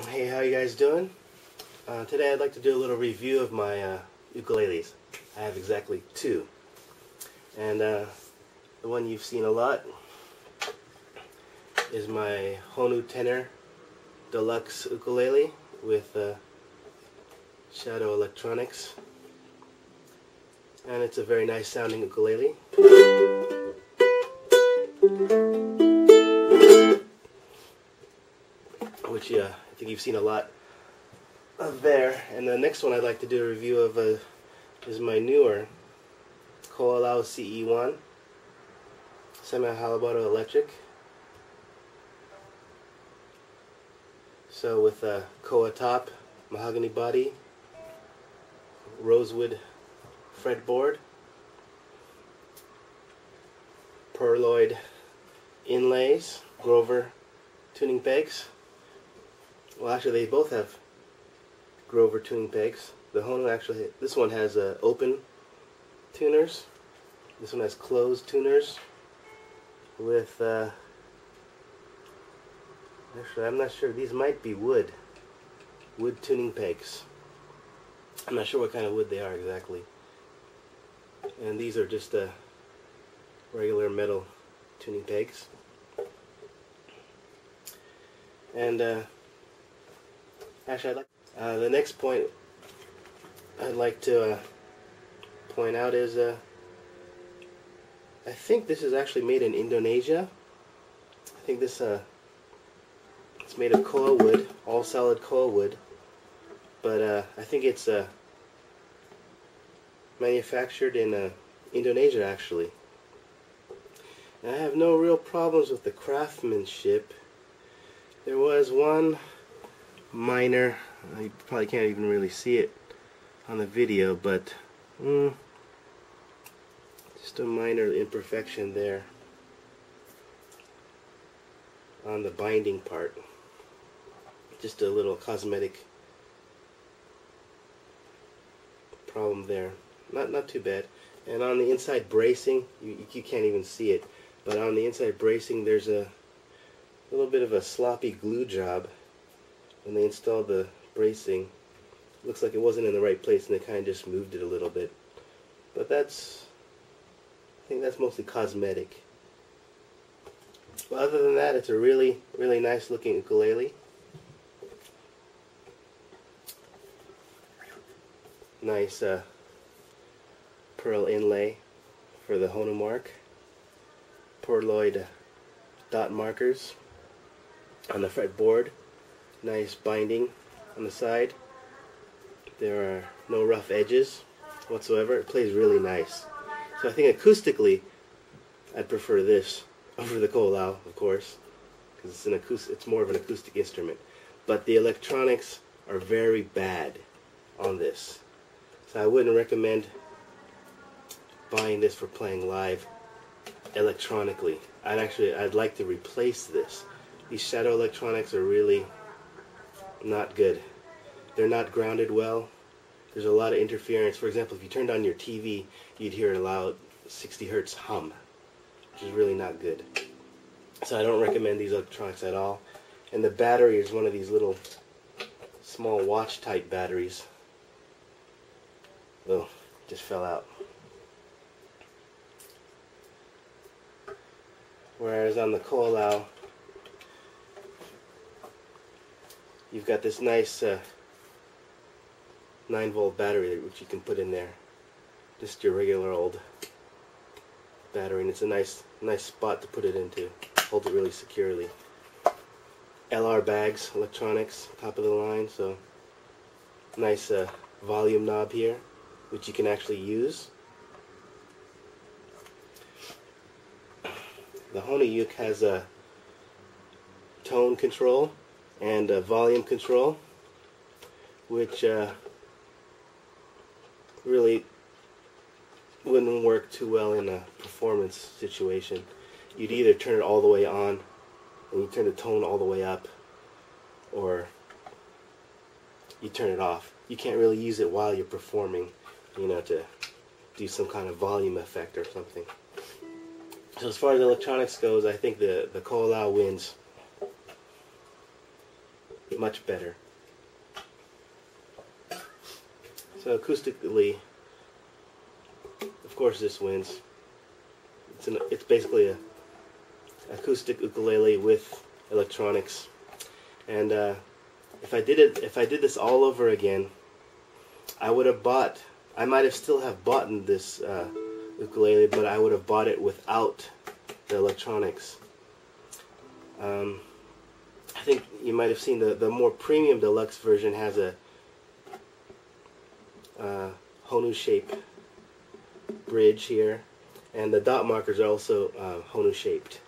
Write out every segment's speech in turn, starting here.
Hey, how you guys doing? Today I'd like to do a little review of my ukuleles. I have exactly two. And the one you've seen a lot is my HONU tenor deluxe ukulele with shadow electronics. And it's a very nice sounding ukulele. Which I think you've seen a lot of there. And the next one I'd like to do a review of is my newer CE-1 semi-halibutto electric. So with a koa top, mahogany body, rosewood fretboard, pearloid inlays, Grover tuning pegs. Well, actually, they both have Grover tuning pegs. The HONU actually, this one has open tuners. This one has closed tuners with, actually, I'm not sure. These might be wood tuning pegs. I'm not sure what kind of wood they are exactly. And these are just regular metal tuning pegs. And actually, the next point I'd like to point out is I think this is actually made in Indonesia. I think this it's made of koa wood, all solid koa wood, but I think it's manufactured in Indonesia actually. And I have no real problems with the craftsmanship. There was one minor, you probably can't even really see it on the video, but just a minor imperfection there on the binding part. Just a little cosmetic problem there. Not too bad. And on the inside bracing, you can't even see it, but on the inside bracing there's a little bit of a sloppy glue job. When they installed the bracing, looks like it wasn't in the right place and they kind of just moved it a little bit. But I think that's mostly cosmetic. But other than that, it's a really nice looking ukulele. Nice pearl inlay for the HONU mark. Pearloid dot markers on the fretboard. Nice binding on the side. There are no rough edges whatsoever. It plays really nice. So I think acoustically, I'd prefer this over the kolau, of course, because it's more of an acoustic instrument. But the electronics are very bad on this, so I wouldn't recommend buying this for playing live electronically. I'd like to replace this. These shadow electronics are really not good. They're not grounded well. There's a lot of interference. For example, if you turned on your TV, you'd hear a loud 60 hertz hum, which is really not good. So I don't recommend these electronics at all. And the battery is one of these little small watch type batteries. Oh, just fell out. Whereas on the kolau, you've got this nice 9-volt battery which you can put in there. Just your regular old battery, and it's a nice spot to put it into. Hold it really securely. LR bags, electronics, top of the line, so nice volume knob here, which you can actually use. The HONU Uke has a tone control and a volume control, which really wouldn't work too well in a performance situation. You'd either turn it all the way on and you turn the tone all the way up, or you turn it off. You can't really use it while you're performing, to do some kind of volume effect or something. So as far as electronics goes, I think the koalau wins much better. So acoustically, of course, this wins. It's basically a acoustic ukulele with electronics. And if I did this all over again, I might have still have bought this ukulele, but I would have bought it without the electronics. I think you might have seen the more premium deluxe version has a HONU shape bridge here, and the dot markers are also HONU shaped,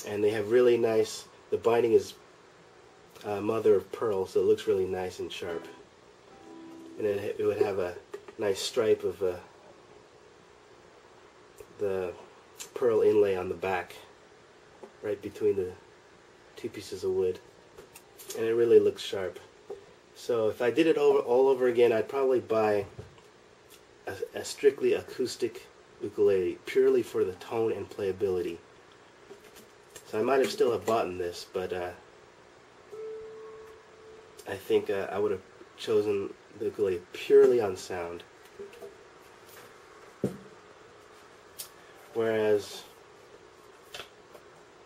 and they have really nice, the binding is mother of pearl, so it looks really nice and sharp, and it would have a nice stripe of the pearl inlay on the back right between the two pieces of wood, and it really looks sharp. So if I did it all over again, I'd probably buy a strictly acoustic ukulele, purely for the tone and playability. So I might have still have bought this, but I think I would have chosen the ukulele purely on sound. Whereas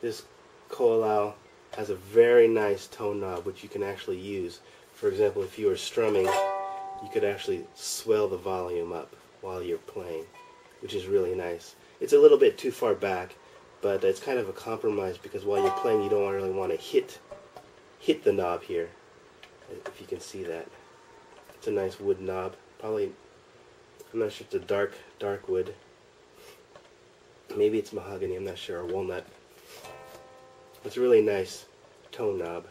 this Koalau has a very nice tone knob which you can actually use. For example, if you were strumming, you could actually swell the volume up while you're playing, which is really nice. It's a little bit too far back, but it's kind of a compromise, because while you're playing you don't really want to hit the knob here, if you can see that. It's a nice wood knob. Probably, I'm not sure, it's a dark wood. Maybe it's mahogany, I'm not sure, or walnut. It's a really nice tone knob.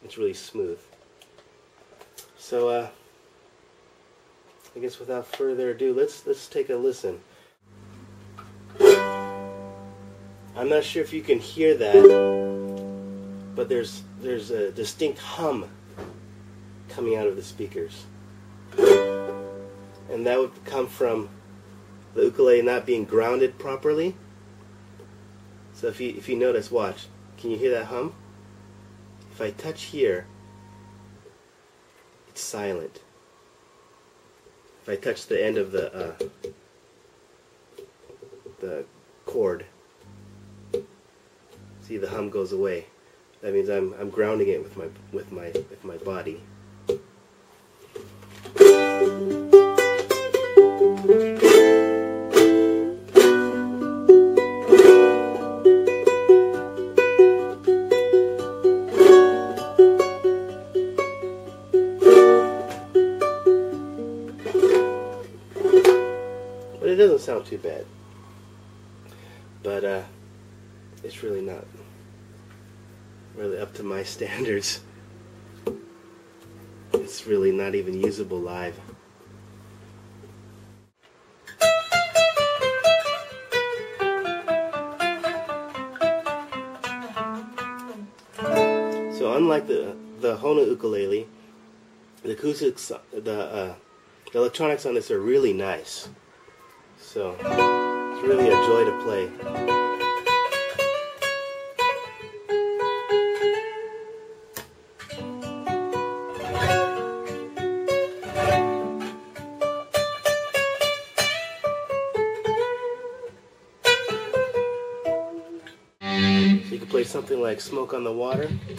It's really smooth. So I guess without further ado, let's take a listen. I'm not sure if you can hear that, but there's a distinct hum coming out of the speakers, and that would come from the ukulele not being grounded properly. So if you notice, watch, can you hear that hum? If I touch here, it's silent. If I touch the end of the chord, see, the hum goes away. That means I'm grounding it with my body. But it doesn't sound too bad. But it's really not really up to my standards. It's really not even usable live. So unlike the HONU ukulele, the acoustics, the electronics on this are really nice. So it's really a joy to play. So you can play something like Smoke on the Water. You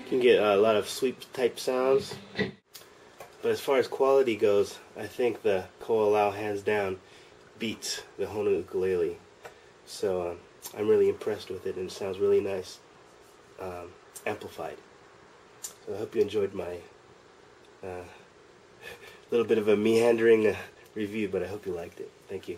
can get a lot of sweep type sounds. But as far as quality goes, I think the Koalau hands down beats the HONU ukulele. So I'm really impressed with it, and it sounds really nice, amplified. So I hope you enjoyed my little bit of a meandering review, but I hope you liked it. Thank you.